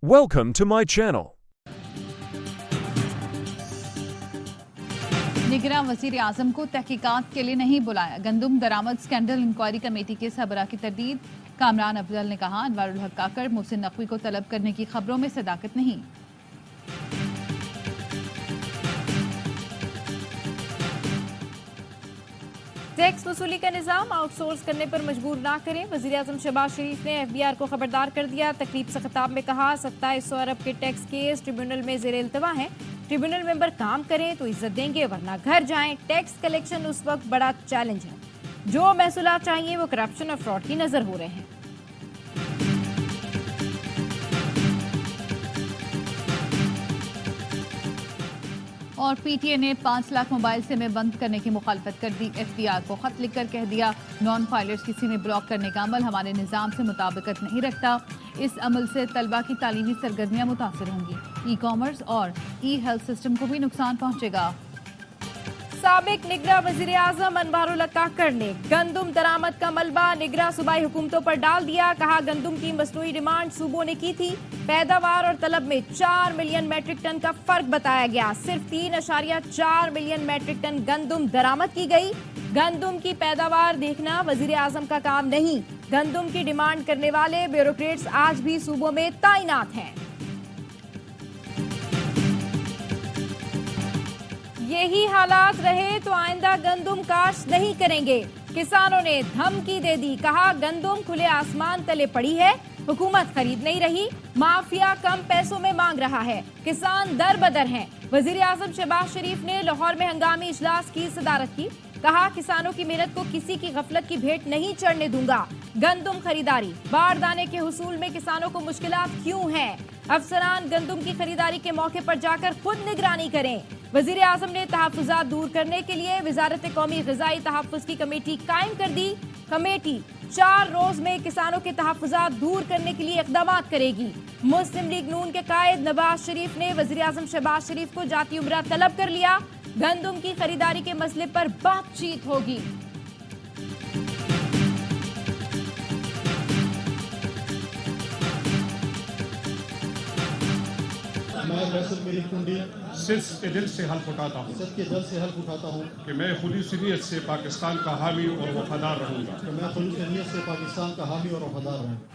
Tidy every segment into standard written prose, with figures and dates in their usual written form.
Welcome to my channel. निगरान वजीर आजम को तहकीकात के लिए नहीं बुलाया। गंदुम दरामद स्कैंडल इंक्वायरी कमेटी के सरबराह की तरदीद। कामरान अफजल ने कहा, अनवारुल हक काकड़ मोहसिन नकवी को तलब करने की खबरों में सदाकत नहीं। टैक्स वसूली का निजाम आउटसोर्स करने पर मजबूर ना करें। वजीर आजम शहबाज शरीफ ने एफबीआर को खबरदार कर दिया। तकरीब से खिताब में कहा, 2700 अरब के टैक्स केस ट्रिब्यूनल में जेर इल्तवा हैं। ट्रिब्यूनल मेंबर काम करें तो इज्जत देंगे, वरना घर जाएं। टैक्स कलेक्शन उस वक्त बड़ा चैलेंज है। जो महसूलात चाहिए वो करप्शन और फ्रॉड की नजर हो रहे हैं। और पीटीए ने 5 लाख मोबाइल सिमें बंद करने की मुखालफत कर दी। एफबीआर को खत लिखकर कह दिया, नॉन फाइलर्स की सिमें ब्लॉक करने का अमल हमारे निज़ाम से मुताबिकत नहीं रखता। इस अमल से तलबा की तालीमी सरगर्मियां मुतासर होंगी। ई कॉमर्स और ई हेल्थ सिस्टम को भी नुकसान पहुंचेगा। साबिक निगरान वजीर आजम अनवारुल हक काकड़ ने गंदुम दरामद का मलबा निगरान सूबाई हुकूमतों पर डाल दिया। कहा, गंदुम की मसनूई डिमांड सूबों ने की थी। पैदावार और तलब में 4 मिलियन मैट्रिक टन का फर्क बताया गया। सिर्फ 3.4 मिलियन मैट्रिक टन गंदुम दरामद की गई। गंदुम की पैदावार देखना वजीर आजम का काम नहीं। गंदुम की डिमांड करने वाले ब्यूरोक्रेट्स आज भी सूबों में तैनात हैं। यही हालात रहे तो आइंदा गंदुम काश्त नहीं करेंगे। किसानों ने धमकी दे दी। कहा, गंदुम खुले आसमान तले पड़ी है, हुकूमत खरीद नहीं रही, माफिया कम पैसों में मांग रहा है, किसान दर बदर हैं। वजीर आजम शहबाज शरीफ ने लाहौर में हंगामी इजलास की सदारत की। कहा, किसानों की मेहनत को किसी की गफलत की भेंट नहीं चढ़ने दूंगा। गंदुम खरीदारी, बारदाने के हुसूल में किसानों को मुश्किलात क्यों हैं? अफसरान गंदुम की खरीदारी के मौके पर जाकर खुद निगरानी करें। वजीर आजम ने तहफ्फुज़ात दूर करने के लिए वजारत कौमी ग़िज़ाई तहफ़्फ़ुज़ की कमेटी कायम कर दी। कमेटी 4 रोज में किसानों के तहफ्फुज़ात दूर करने के लिए इक़दाम करेगी। मुस्लिम लीग नून के कायद नवाज शरीफ ने वजीर आजम शहबाज शरीफ को जाती उम्रा तलब कर लिया। गंदुम की खरीदारी के मसले पर बातचीत होगी। मैं फैसल मेरी कुंडी सिर्फ के दिल से हल्फ उठाता हूँ सच के जल से हल्फ उठाता हूँ कि मैं खुलूस नीयत से पाकिस्तान का हामी और वफादार रहूँगा। कि मैं खुलूस नीयत से पाकिस्तान का हामी और वफादार रहूँगा।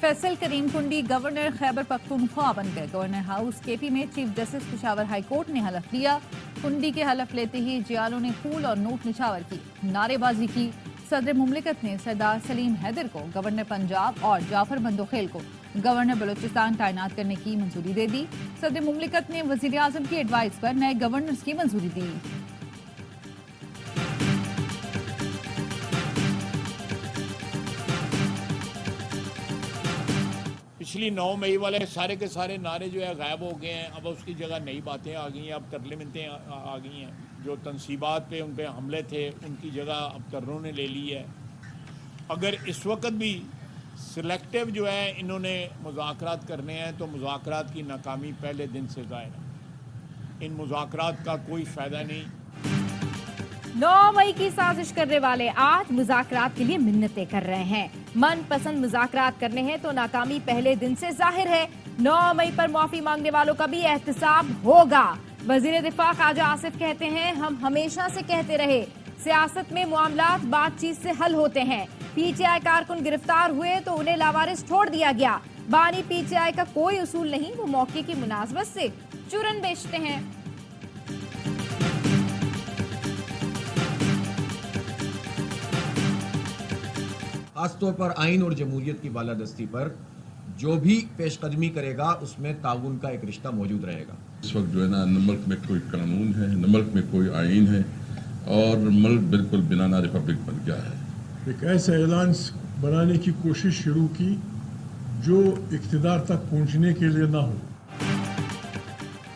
फैसल करीम कुंडी गवर्नर खैबर पख्तूनख्वा बन गए। गवर्नर हाउस केपी में chief justice Peshawar high court ने हलफ लिया। कुंडी के हलफ लेते ही जियालों ने फूल और नोट निछावर की, नारेबाजी की। सदर मुमलिकत ने सरदार सलीम हैदर को गवर्नर पंजाब और जाफर बंदोखेल को गवर्नर बलूचिस्तान तैनात करने की मंजूरी दे दी। सदर मुमलिकत ने वजीर आजम की एडवाइस पर नए गवर्नर्स की मंजूरी दी। पिछली 9 मई वाले सारे के सारे नारे जो है गायब हो गए हैं। अब उसकी जगह नई बातें आ गई हैं, अब तरले मिनतें आ गई हैं। जो तनसीबात पे उन पे हमले थे उनकी जगह अब तरलों ने ले ली है। अगर इस वक्त भी सिलेक्टिव जो है इन्होंने मुज़ाकरात करने हैं तो मुज़ाकरात की नाकामी पहले दिन से ज़ाहिर है। इन मुज़ाकरात का कोई फ़ायदा नहीं। 9 मई की साजिश करने वाले आज मुज़ाकरात के लिए मिन्नतें कर रहे हैं। मनपसंद मुज़ाकरात करने हैं तो नाकामी पहले दिन से जाहिर है। 9 मई पर माफी मांगने वालों का भी एहतसाब होगा। वजीर दिफा ख्वाजा आसिफ कहते हैं, हम हमेशा से कहते रहे सियासत में मामलात बातचीत से हल होते हैं। पीटीआई कारकुन गिरफ्तार हुए तो उन्हें लावारिस छोड़ दिया गया। बानी पीटीआई का कोई उसूल नहीं, वो मौके की मुनासबत से चूरन बेचते हैं। खासतौर पर आइन और जमहूरियत की बालादस्ती पर जो भी पेशकदमी करेगा उसमें ताउन का एक रिश्ता मौजूद रहेगा। इस वक्त जो है ना, न मुल्क में कोई कानून है, न मुल्क में कोई आइन है और मुल्क बिल्कुल बनाना रिपब्लिक बन गया है। एक ऐसा ऐलान बनाने की कोशिश शुरू की जो इक़्तिदार तक पहुंचने के लिए ना हो।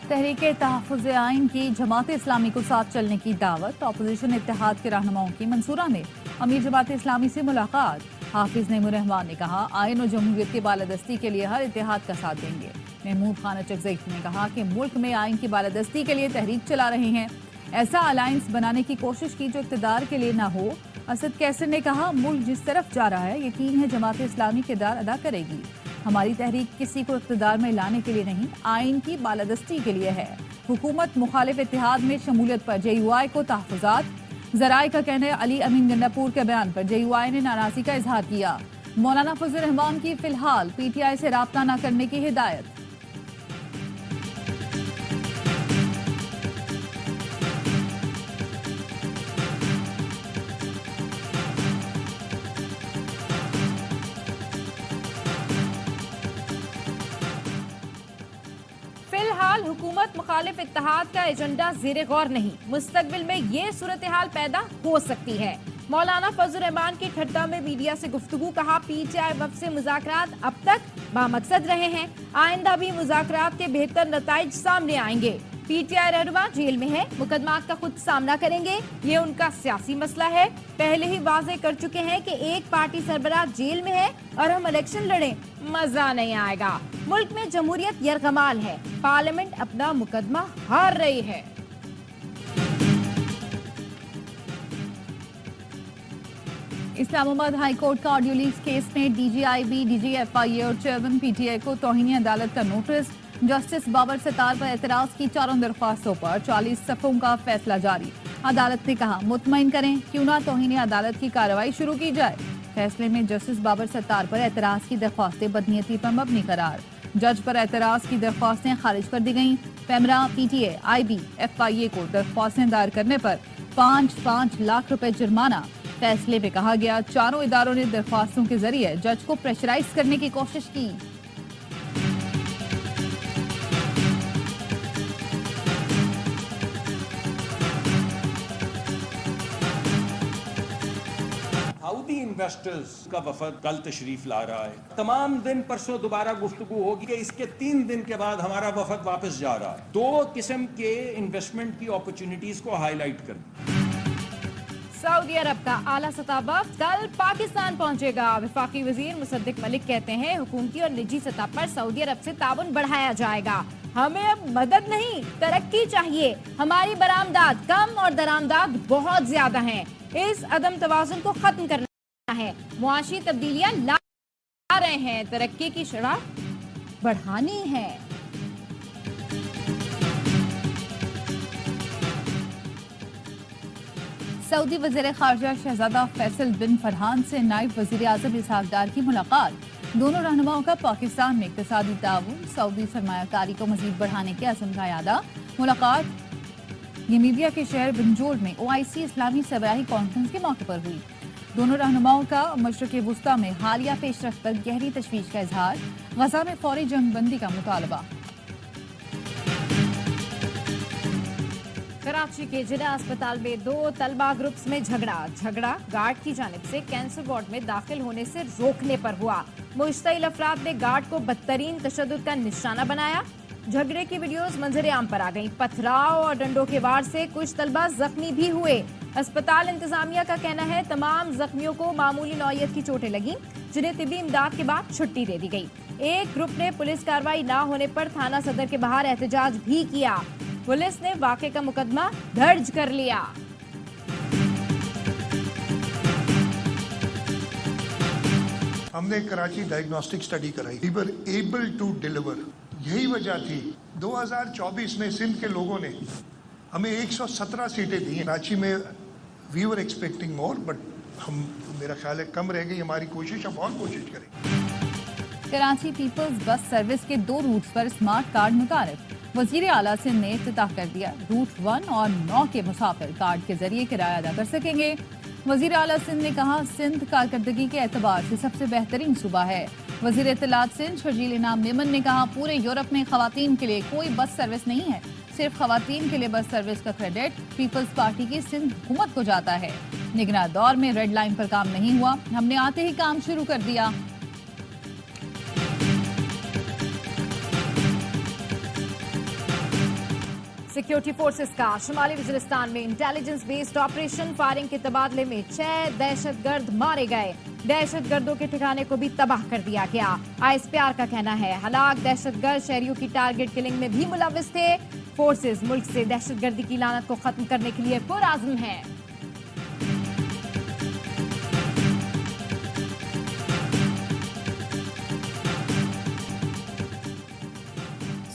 तहरीक तहफ़्फ़ुज़ आइन की जमात इस्लामी को साथ चलने की दावत। अपोजिशन इत्तेहाद के रहनुमाओं की मंसूरा में अमीर जमात इस्लामी से मुलाकात। हाफिज नईमुर रहमान ने कहा, आइन और जमहूरियत की बालादस्ती के लिए हर इत्तेहाद का साथ देंगे। महमूद खान चकज़ई ने कहा कि मुल्क में आइन की बालादस्ती के लिए तहरीक चला रहे हैं। ऐसा अलायंस बनाने की कोशिश की जो इक़्तिदार के लिए ना हो। असद कैसर ने कहा, मुल्क जिस तरफ जा रहा है यकीन है जमात इस्लामी किरदार अदा करेगी। हमारी तहरीक किसी को इक़्तिदार में लाने के लिए नहीं, आइन की बालादस्ती के लिए है। हुकूमत मुखालिफ इत्तेहाद में शमूलियत पर JUI को तहफ़्फ़ुज़ात। ज़राए का कहना है अली अमीन गंडापुर के बयान पर JUI ने नाराज़गी का इजहार किया। मौलाना फजल रहमान की फिलहाल PTI से राब्ता न करने की हिदायत। फिलहाल हुकूमत मुखालिफ इत्तेहाद का एजेंडा ज़ेरे गौर नहीं, मुस्तकबिल में ये सूरत हाल पैदा हो सकती है। मौलाना फजल रहमान की ठट्टा में मीडिया से गुफ्तगू, कहा PTI वफ़द से मुज़ाकरात अब तक बामकसद रहे हैं, आइंदा भी मुज़ाकरात के बेहतर नताइज सामने आएंगे। PTI रहनुमा जेल में है, मुकदमात का खुद सामना करेंगे, ये उनका सियासी मसला है। पहले ही वाजे कर चुके हैं कि एक पार्टी सरबराह जेल में है और हम इलेक्शन लड़ें, मजा नहीं आएगा। मुल्क में जमहूरियत यरगमाल है, पार्लियामेंट अपना मुकदमा हार रही है। इस्लामाबाद हाई कोर्ट का ऑडियो लीक केस में DGIB, DGFIA और चेयरमैन PTI को तौहीन अदालत का नोटिस। जस्टिस बाबर सत्तार पर एतराज की 4 दरख्वास्तों पर 40 सफ़ों का फैसला जारी। अदालत ने कहा मुतमईन करें, क्यों ना तौहीन अदालत की कार्रवाई शुरू की जाए। फैसले में जस्टिस बाबर सत्तार पर एतराज की दरख्वास्तें बदनीयती पर मबनी करार। जज पर एतराज की दरख्वास्तें खारिज कर दी गईं। पैमरा, PTI, IB, FIA को दरख्वास्तें दायर करने पर 5-5 लाख रुपए जुर्माना। फैसले में कहा गया चारों इदारों ने दरख्वास्तों के जरिए जज को प्रेशराइज करने की कोशिश की। सऊदी इन्वेस्टर्स का वफद कल तशरीफ ला रहा है। तमाम दिन परसों दोबारा गुफ्तगू होगी कि इसके 3 दिन के बाद हमारा वफद वापस जा रहा है। 2 किस्म के इन्वेस्टमेंट की अपॉर्चुनिटीज को हाईलाइट कर। सऊदी अरब का आला सतह वफ़द कल पाकिस्तान पहुंचेगा। वफाकी वजीर मुसद्दिक मलिक कहते हैं हुकूमती और निजी सतह पर सऊदी अरब से ताउन बढ़ाया जाएगा। हमें अब मदद नहीं, तरक्की चाहिए। हमारी बरामदात कम और दरामदात बहुत ज्यादा हैं। इस अदम तवाज़ुन को खत्म करना है। मुआशी तब्दीलियां ला रहे हैं, तरक्की की शरह बढ़ानी है। सऊदी वज़ीर ख़ारजा शहजादा फैसल बिन फरहान से नायब वज़ीर आज़म इसहाक डार की मुलाकात। दोनों रहनुमाओं का पाकिस्तान में इक़्तिसादी ताउन, सऊदी सरमायाकारी को मज़ीद बढ़ाने के अज़्म का यादा। मुलाकात लीबिया के शहर बिंजोर में OIC इस्लामी सरबराही कॉन्फ्रेंस के मौके पर हुई। दोनों रहनुमाओं का मशरिक़ वुस्ता में हालिया पेशरफ्त पर गहरी तशवीश का इजहार। गजा में फौरी जंगबंदी का मुतालबा। कराची के जिला अस्पताल में 2 तलबा ग्रुप्स में झगड़ा गार्ड की जानिब से कैंसर वार्ड में दाखिल होने से रोकने पर हुआ। मुश्तइल अफराद ने गार्ड को बदतरीन तशद्दुद का निशाना बनाया। झगड़े की वीडियोस मंजर आम पर आ गई। पथराव और डंडों के वार से कुछ तलबा जख्मी भी हुए। अस्पताल इंतजामिया का कहना है तमाम जख्मियों को मामूली नौयत की चोटें लगी, जिन्हें तिब्बी इमदाद के बाद छुट्टी दे दी गई। एक ग्रुप ने पुलिस कार्रवाई न होने पर थाना सदर के बाहर एहतजाज भी किया। पुलिस ने वाक़े का मुकदमा दर्ज कर लिया। हमने कराची डायग्नोस्टिक स्टडी कराई, we were able to deliver. यही वजह थी 2024 में सिंध के लोगों ने हमें 117 सीटें दी। कराची में we were expecting more, but हम मेरा ख्याल है कम रह गई। हमारी कोशिश, अब और कोशिश करें। कराची पीपल्स बस सर्विस के 2 रूट्स पर स्मार्ट कार्ड मुतारिफ। वजीर आला सिंध ने इफ्तिताह कर दिया। रूट 1 और 9 के मुसाफिर कार्ड के जरिए किराया अदा कर सकेंगे। वजीर आला सिंध ने कहा सिंध कारकर्दगी के एतबार से सबसे बेहतरीन सूबा है। वजीर इत्तलात सिंध शर्जील इनाम मेमन ने कहा पूरे यूरोप में खवातीन के लिए कोई बस सर्विस नहीं है, सिर्फ खवातीन के लिए बस सर्विस का क्रेडिट पीपल्स पार्टी की सिंध हुकूमत को जाता है। निगरान दौर में रेड लाइन पर काम नहीं हुआ, हमने आते ही काम शुरू कर दिया। सिक्योरिटी फोर्सेस का शुमाली वजीरिस्तान में इंटेलिजेंस बेस्ड ऑपरेशन फायरिंग के तबादले में 6 दहशतगर्द मारे गए। दहशतगर्दों के ठिकाने को भी तबाह कर दिया गया। ISPR का कहना है हलाक दहशतगर्द शहरियों की टारगेट किलिंग में भी मुलविस थे। फोर्सेस मुल्क से दहशतगर्दी की लानत को खत्म करने के लिए पुरआज़म है।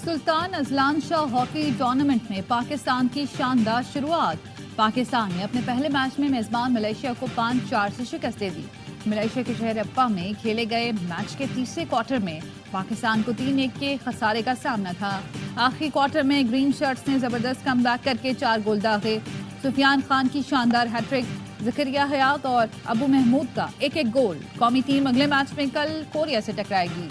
Sultan Azlan Shah hockey tournament में पाकिस्तान की शानदार शुरुआत। पाकिस्तान ने अपने पहले मैच में मेजबान मलेशिया को 5-4 से शिकस्त दे दी। मलेशिया के शहर अप्पा में खेले गए मैच के तीसरे क्वार्टर में पाकिस्तान को 3-1 के खसारे का सामना था। आखिरी क्वार्टर में ग्रीन शर्ट्स ने जबरदस्त कमबैक करके 4 गोल दागे। सुफियान खान की शानदार हैट्रिक, ज़करिया हयात और अबू महमूद का एक गोल। कौमी टीम अगले मैच में कल कोरिया से टकराएगी।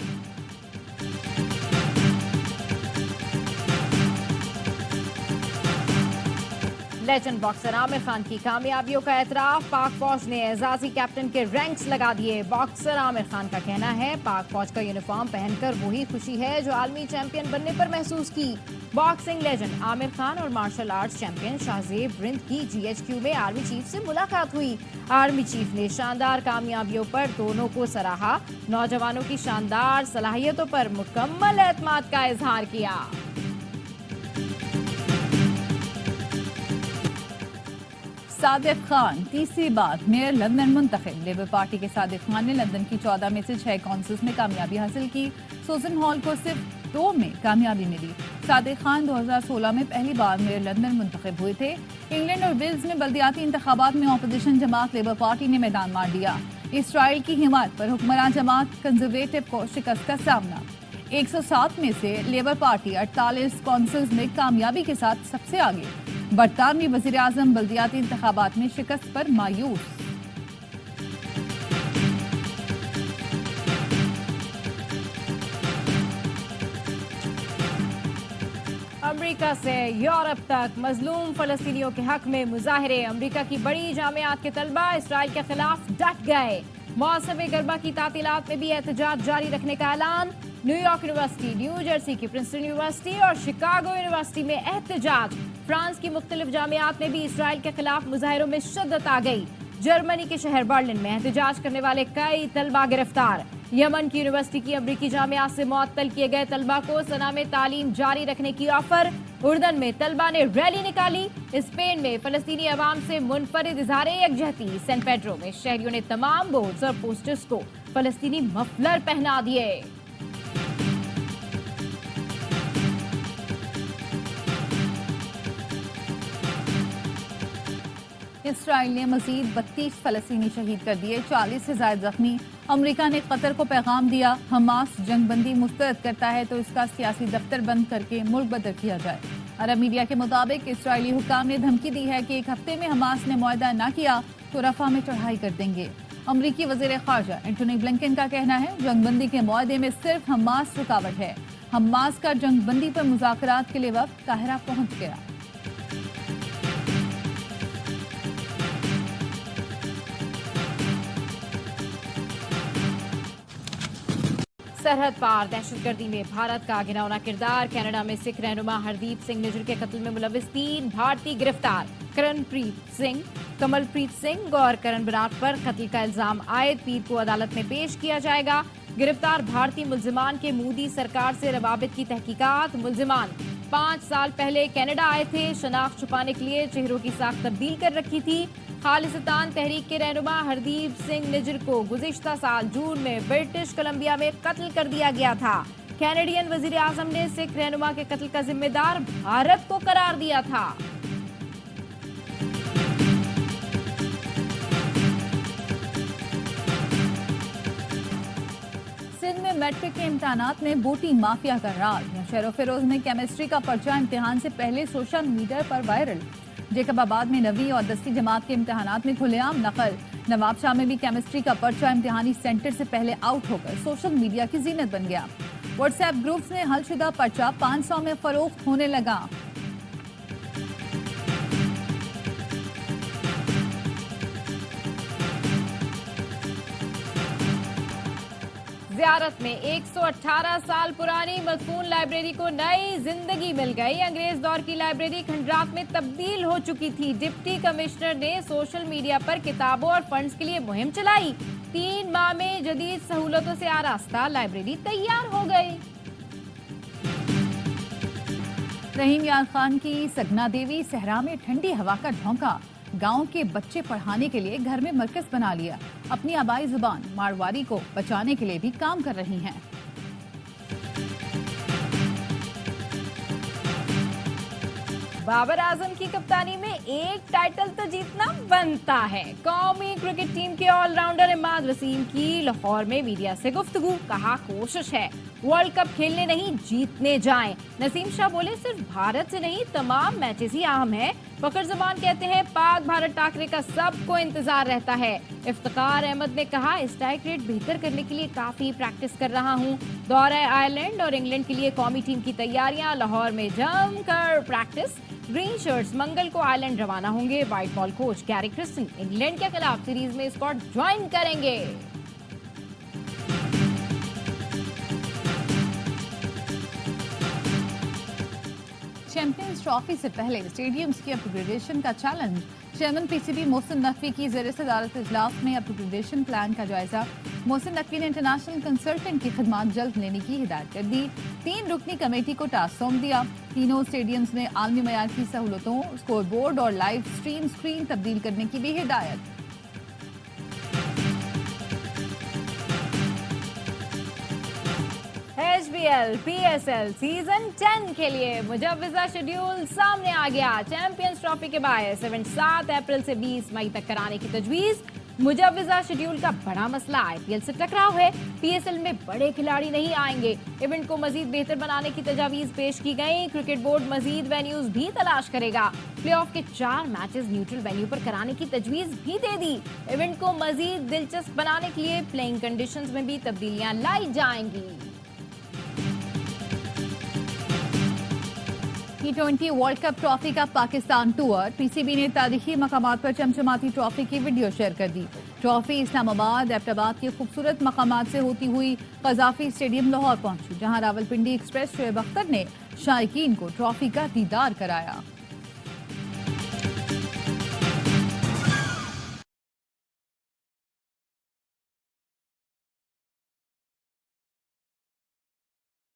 लेजेंड बॉक्सर आमिर खान की कामयाबियों का एतराफ, पाक फौज ने एजाजी कैप्टन के रैंक्स लगा दिए। बॉक्सर आमिर खान का कहना है पाक फौज का यूनिफॉर्म पहनकर वही खुशी है जो आलमी चैंपियन बनने पर महसूस की। बॉक्सिंग लेजेंड आमिर खान और martial arts champion Shahzeb Rind की GHQ में आर्मी चीफ से मुलाकात हुई। आर्मी चीफ ने शानदार कामयाबियों पर दोनों को सराहा, नौजवानों की शानदार सलाहियतों पर मुकम्मल एतमाद का इजहार किया। सादिक खान तीसरी बार मेयर लंदन मुंतखब। लेबर पार्टी के सादिक खान ने लंदन की 14 में से 6 काउंसिल्स में कामयाबी हासिल की। सोजन हॉल को सिर्फ 2 में कामयाबी मिली। सादिक खान 2016 में पहली बार मेयर लंदन मुंतखब हुए थे। इंग्लैंड और वेल्स में बल्दियाती इंतखाबात में अपोजिशन जमात लेबर पार्टी ने मैदान मार दिया। इसराइल की हिमायत पर हुक्मरान जमात कंजर्वेटिव को शिकस्त का सामना। 107 में से लेबर पार्टी 48 काउंसिल्स में कामयाबी के साथ सबसे आगे। बरतानवी वज़ीर आज़म बल्दियाती इंतखाबात में शिकस्त पर मायूस। अमेरिका से यूरोप तक मजलूम फलस्तीनियों के हक में मुजाहरे। अमेरिका की बड़ी जामियात के तलबा इसराइल के खिलाफ डट गए। मौसम गर्मा की तातीलात में भी एहतजाज जारी रखने का ऐलान। न्यूयॉर्क यूनिवर्सिटी, न्यू जर्सी की प्रिंसटन यूनिवर्सिटी और शिकागो यूनिवर्सिटी में एहतजाज। फ्रांस की मुख्तलिफ जामियात में भी इसराइल के खिलाफ मुजाहिरों में शिद्दत आ गई। जर्मनी के शहर बर्लिन में एहतजाज करने वाले कई तलबा गिरफ्तार। यमन की यूनिवर्सिटी की अमरीकी जामियात से मुअत्तल किए गए तलबा को सना में तालीम जारी रखने की ऑफर। उर्दन में तलबा ने रैली निकाली। स्पेन में फलस्तीनी अवाम से मुनफरिद इजहार यकजहती। सैन पेड्रो में शहरियों ने तमाम बोर्ड्स और पोस्टर्स को फलस्तीनी मफलर पहना दिए। इसराइल ने मजीद 32 फलस्तीनी शहीद कर दिए, 40 से ज्यादा जख्मी। अमेरिका ने कतर को पैगाम दिया, हमास जंगबंदी मुस्तरद करता है तो इसका सियासी दफ्तर बंद करके मुल्क बदर किया जाए। अरब मीडिया के मुताबिक इसराइली हुक्काम ने धमकी दी है कि 1 हफ्ते में हमास ने मुआहदा न किया तो रफा में चढ़ाई कर देंगे। अमरीकी वजीर खारजा एंटोनी ब्लिंकन का कहना है जंगबंदी के मुआहदे में सिर्फ हमास रुकावट है। हमास का जंगबंदी पर मुज़ाकरात के लिए वक्त काहिरा पहुंच गया। सरहद पार दहशतगर्दी में भारत का घिनौना किरदार। कनाडा में सिख रहनुमा हरदीप सिंह निज्जर के कत्ल में मुलविस 3 भारतीय गिरफ्तार। करणप्रीत सिंह, कमलप्रीत सिंह और करण बराट पर कत्ल का इल्जाम आयद। पीर को अदालत में पेश किया जाएगा। गिरफ्तार भारतीय मुल्जिमान के मोदी सरकार से रवाबित की तहकीकात। मुल्जिमान 5 साल पहले कनाडा आए थे। शनाख्त छुपाने के लिए चेहरों की साख तब्दील कर रखी थी। खालिस्तान तहरीक के रहनुमा हरदीप सिंह निज्जर को गुज़िश्ता साल जून में ब्रिटिश कोलंबिया में कत्ल कर दिया गया था। कैनेडियन वजीर आजम ने सिख रहनुमा के कत्ल का जिम्मेदार भारत को करार दिया था। सिंध में मैट्रिक के इम्तिहानात में बूटी माफिया का राज। शहरो फिरोज में केमिस्ट्री का पर्चा इम्तिहान से पहले सोशल मीडिया पर वायरल। जेकबाबाद में 9वीं और 10वीं जमात के इम्तिहानात में खुलेआम नकल। नवाबशाह में भी केमिस्ट्री का पर्चा इम्तिहानी सेंटर से पहले आउट होकर सोशल मीडिया की जीनत बन गया। व्हाट्सएप ग्रुप्स में हलशुदा पर्चा 500 में फरोख्त होने लगा। ज़ियारत में 118 साल पुरानी मदफून लाइब्रेरी को नई जिंदगी मिल गई। अंग्रेज दौर की लाइब्रेरी खंडरात में तब्दील हो चुकी थी। डिप्टी कमिश्नर ने सोशल मीडिया पर किताबों और फंड्स के लिए मुहिम चलाई। 3 माह में जदीद सहूलतों से आरास्ता लाइब्रेरी तैयार हो गई। रहीम यार खान की सगना देवी सहरा में ठंडी हवा का झोंका। गांव के बच्चे पढ़ाने के लिए घर में मरकज बना लिया। अपनी आबाई जुबान मारवाड़ी को बचाने के लिए भी काम कर रही हैं। बाबर आजम की कप्तानी में एक टाइटल तो जीतना बनता है। कौमी क्रिकेट टीम के ऑलराउंडर इमाद वसीम की लाहौर में मीडिया से गुफ्तगू, कहा कोशिश है वर्ल्ड कप खेलने नहीं जीतने जाएं। नसीम शाह बोले सिर्फ भारत से नहीं तमाम मैचेस ही अहम है। फखर जमान कहते हैं पाक भारत टाकरे का सबको इंतजार रहता है। इफ्तिकार अहमद ने कहा स्ट्राइक रेट बेहतर करने के लिए काफी प्रैक्टिस कर रहा हूं। दौरे आयरलैंड और इंग्लैंड के लिए कौमी टीम की तैयारियां, लाहौर में जमकर प्रैक्टिस। ग्रीन शर्ट्स मंगल को आयरलैंड रवाना होंगे। White ball coach Gary Kristen England के खिलाफ सीरीज में स्क्वाड ज्वाइन करेंगे। चैंपियंस ट्रॉफी से पहले स्टेडियम्स की अपग्रेडेशन का challenge. Chairman PCB Mohsin Naqvi की ज़ेर सदारत इजलास में अपग्रेडेशन प्लान का जायजा। मोहसिन नकवी ने इंटरनेशनल कंसल्टेंट की खिदमात जल्द लेने की हिदायत कर दी। 3 रुकनी कमेटी को टास्क सौंप दिया। तीनों स्टेडियम्स में आलमी मयार की सहूलतों, स्कोर बोर्ड और लाइव स्ट्रीम स्क्रीन तब्दील करने की भी हिदायत। HBL PSL सीजन 10 के लिए मुजव्वज़ा शेड्यूल सामने आ गया। चैंपियंस ट्रॉफी के बायस इवेंट 7 अप्रैल से 20 मई तक कराने की तजवीज़। मुजव्वज़ा शेड्यूल का बड़ा मसला IPL से टकराव है। PSL में बड़े खिलाड़ी नहीं आएंगे। इवेंट को मजीद बेहतर बनाने की तजावीज़ पेश की गई। क्रिकेट बोर्ड मजीद वेन्यूज भी तलाश करेगा। प्लेऑफ के 4 मैचेस न्यूट्रल वेन्यू पर कराने की तजवीज़ भी दे दी। इवेंट को मजीद दिलचस्प बनाने के लिए प्लेइंग कंडीशंस में भी तब्दीलियां लाई जाएंगी। T20 वर्ल्ड कप ट्रॉफी का पाकिस्तान टूर। पीसीबी ने तारीखी मकामात पर चमचमाती ट्रॉफी की वीडियो शेयर कर दी। ट्रॉफी इस्लामाबाद एबटाबाद के खूबसूरत मकामात से होती हुई कजाफी स्टेडियम लाहौर पहुंची, जहां रावलपिंडी एक्सप्रेस शोएब अख्तर ने शायकीन को ट्रॉफी का दीदार कराया।